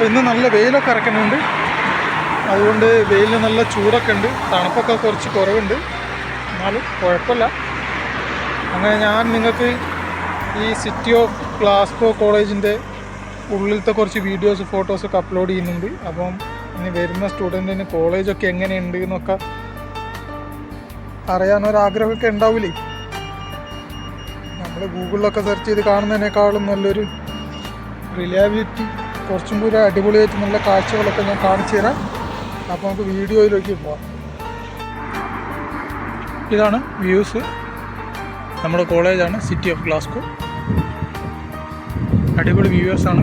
അപ്പോൾ ഇന്ന് നല്ല വെയിലൊക്കെ ഇറക്കുന്നുണ്ട്, അതുകൊണ്ട് വെയിലിന് നല്ല ചൂടൊക്കെ ഉണ്ട്, തണുപ്പൊക്കെ കുറച്ച് കുറവുണ്ട്, എന്നാലും കുഴപ്പമില്ല. അങ്ങനെ ഞാൻ നിങ്ങൾക്ക് ഈ സിറ്റി ഓഫ് ഗ്ലാസ്ഗോ കോളേജിൻ്റെ ഉള്ളിലത്തെ കുറച്ച് വീഡിയോസ് ഫോട്ടോസൊക്കെ അപ്ലോഡ് ചെയ്യുന്നുണ്ട്. അപ്പം ഇനി വരുന്ന സ്റ്റുഡൻറ്റിന് കോളേജൊക്കെ എങ്ങനെയുണ്ട് എന്നൊക്കെ അറിയാനൊരാഗ്രഹമൊക്കെ ഉണ്ടാവില്ലേ. നമ്മൾ ഗൂഗിളിലൊക്കെ സെർച്ച് ചെയ്ത് കാണുന്നതിനേക്കാളും നല്ലൊരു റിലയബിലിറ്റി, കുറച്ചും കൂടി അടിപൊളിയായിട്ട് നല്ല കാഴ്ചകളൊക്കെ ഞാൻ കാണിച്ചു തരാം. അപ്പോൾ നമുക്ക് വീഡിയോയിലേക്ക് പോകാം. ഇതാണ് വ്യൂസ്, നമ്മുടെ കോളേജാണ് സിറ്റി ഓഫ് ഗ്ലാസ്ഗോ. അടിപൊളി വ്യൂവേഴ്സാണ്,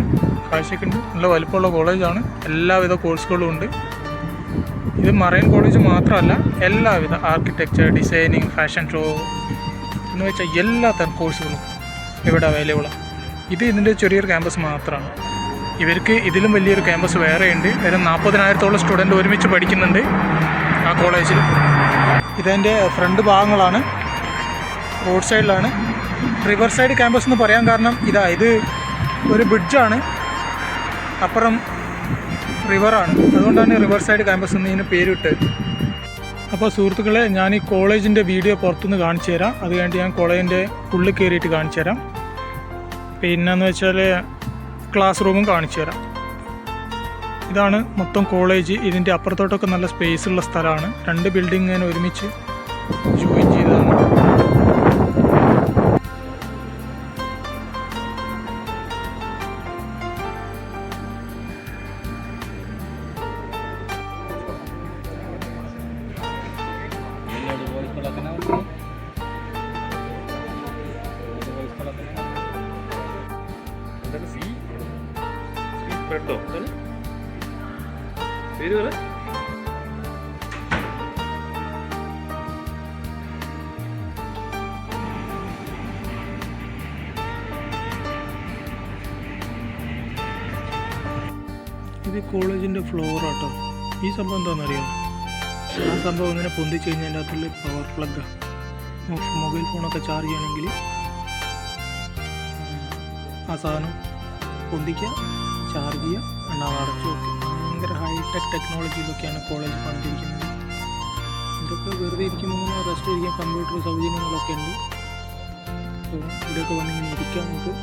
കാഴ്ചയ്ക്കുണ്ട്. നല്ല വലിപ്പമുള്ള കോളേജാണ്, എല്ലാവിധ കോഴ്സുകളും ഉണ്ട്. ഇത് മറൈൻ കോളേജ് മാത്രമല്ല, എല്ലാവിധ ആർക്കിടെക്ചർ, ഡിസൈനിങ്, ഫാഷൻ ഷോ എന്ന് വെച്ചാൽ എല്ലാ തരം കോഴ്സുകളും ഇവിടെ അവൈലബിളാണ്. ഇത് ഇതിൻ്റെ ചെറിയൊരു ക്യാമ്പസ് മാത്രമാണ്. ഇവർക്ക് ഇതിലും വലിയൊരു ക്യാമ്പസ് വേറെയുണ്ട്. വരെ 40,000-ഓളം സ്റ്റുഡൻറ്റ് ഒരുമിച്ച് പഠിക്കുന്നുണ്ട് ആ കോളേജിൽ. ഇതെൻ്റെ ഫ്രണ്ട് ഭാഗങ്ങളാണ്, റോഡ് സൈഡിലാണ്. റിവർ സൈഡ് ക്യാമ്പസ് എന്ന് പറയാൻ കാരണം ഇത് ഒരു ബ്രിഡ്ജാണ്, അപ്പുറം റിവറാണ്, അതുകൊണ്ടാണ് റിവർ സൈഡ് ക്യാമ്പസ് എന്ന് ഇതിന് പേരിട്ടത്. അപ്പോൾ സുഹൃത്തുക്കളെ, ഞാൻ ഈ കോളേജിൻ്റെ വീഡിയോ പുറത്തുനിന്ന് കാണിച്ചു തരാം. അത് കഴിഞ്ഞിട്ട് ഞാൻ കോളേജിൻ്റെ ഉള്ളിൽ കയറിയിട്ട് കാണിച്ചു തരാം. പിന്നെന്ന് വെച്ചാൽ ക്ലാസ് റൂമും കാണിച്ചു തരാം. ഇതാണ് മൊത്തം കോളേജ്. ഇതിൻ്റെ അപ്പുറത്തോട്ടൊക്കെ നല്ല സ്പേസ് ഉള്ള സ്ഥലമാണ്. 2 ബിൽഡിംഗ് ഇങ്ങനെ ഒരുമിച്ച് ജോയിൻ ചെയ്തതാണ്. ഇത് കോളേജിൻ്റെ ഫ്ലോറാട്ടോ. ഈ സംഭവം എന്താണെന്നറിയാം? ആ സംഭവം ഇങ്ങനെ പൊന്തിച്ച് കഴിഞ്ഞാൽ അതിൻ്റെ അകത്തുള്ള പവർ പ്ലഗ്ഗാണ്. മൊബൈൽ ഫോണൊക്കെ ചാർജ് ചെയ്യണമെങ്കിൽ ആ സാധനം പൊന്തിക്കുക, ചാർജ് ചെയ്യുക, എണ്ണാവ് അടച്ചു വെക്കുക. ഭയങ്കര ഹൈടെക് ടെക്നോളജിയിലൊക്കെയാണ് കോളേജ് പണിതിരിക്കുന്നത്. ഇതൊക്കെ വെറുതെ ഇരിക്കുമ്പോൾ ഇങ്ങനെ റെസ്റ്റ് ഇരിക്കാൻ കമ്പ്യൂട്ടർ സൗകര്യങ്ങളൊക്കെ ഉണ്ട്. അപ്പോൾ ഇവിടെയൊക്കെ വന്നിങ്ങനെ ഇരിക്കാൻ നമുക്ക്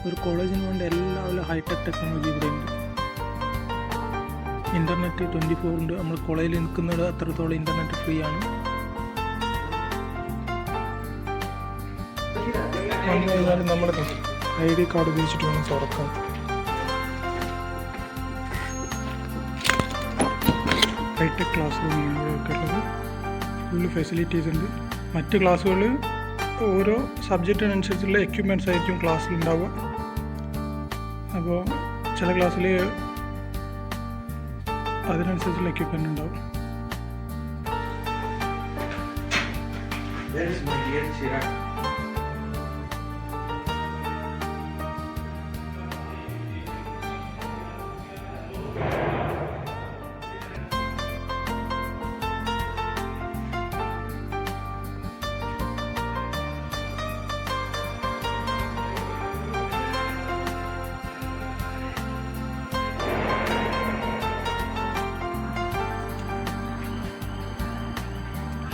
ഒരു കോളേജിന് വേണ്ട എല്ലാവരും ഹൈടെക് ടെക്നോളജി ഇവിടെ ഉണ്ട്. ഇൻ്റർനെറ്റ് 24 ഉണ്ട്. നമ്മൾ കോളേജിൽ നിൽക്കുന്നത് അത്രത്തോളം ഇൻ്റർനെറ്റ് ഫ്രീ ആണ്. വന്നു കഴിഞ്ഞാൽ നമ്മൾ ID കാർഡ് ഉപയോഗിച്ചിട്ട് വേണം തുറക്കാൻ. ഹൈടെക് ക്ലാസ് റൂമിലൊക്കെ ഉള്ളത് ഫുള്ള് ഫെസിലിറ്റീസ് ഉണ്ട്. മറ്റ് ക്ലാസ്സുകളിൽ ഓരോ സബ്ജക്റ്റിനനുസരിച്ചുള്ള എക്യുപ്മെൻറ്റ്സ് ആയിരിക്കും ക്ലാസ്സിലുണ്ടാവുക. അപ്പോൾ ചില ക്ലാസ്സിൽ അതിനനുസരിച്ചുള്ള എക്യുപ്മെൻ്റ് ഉണ്ടാവും.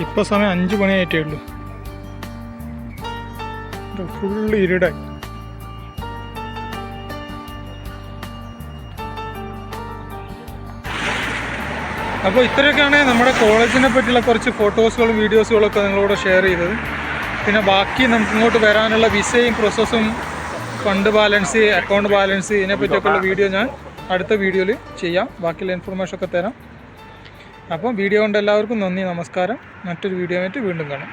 ഇപ്പോൾ സമയം 5 മണിയായിട്ടേ ഉള്ളൂ. ഫുള്ള് ഇരുടായി. അപ്പോൾ ഇത്രയൊക്കെയാണ് നമ്മുടെ കോളേജിനെ പറ്റിയുള്ള കുറച്ച് ഫോട്ടോസുകളും വീഡിയോസുകളൊക്കെ നിങ്ങളോട് ഷെയർ ചെയ്തത്. പിന്നെ ബാക്കി നമുക്ക് ഇങ്ങോട്ട് വരാനുള്ള വിസയും പ്രോസസ്സും ഫണ്ട് ബാലൻസ്, അക്കൗണ്ട് ബാലൻസ്, ഇതിനെപ്പറ്റിയൊക്കെയുള്ള വീഡിയോ ഞാൻ അടുത്ത വീഡിയോയിൽ ചെയ്യാം. ബാക്കിയുള്ള ഇൻഫർമേഷൻ ഒക്കെ തരാം. അപ്പം വീഡിയോ കൊണ്ട് എല്ലാവർക്കും നന്ദി, നമസ്കാരം. മറ്റൊരു വീഡിയോ ആയിട്ട് വീണ്ടും കാണാം.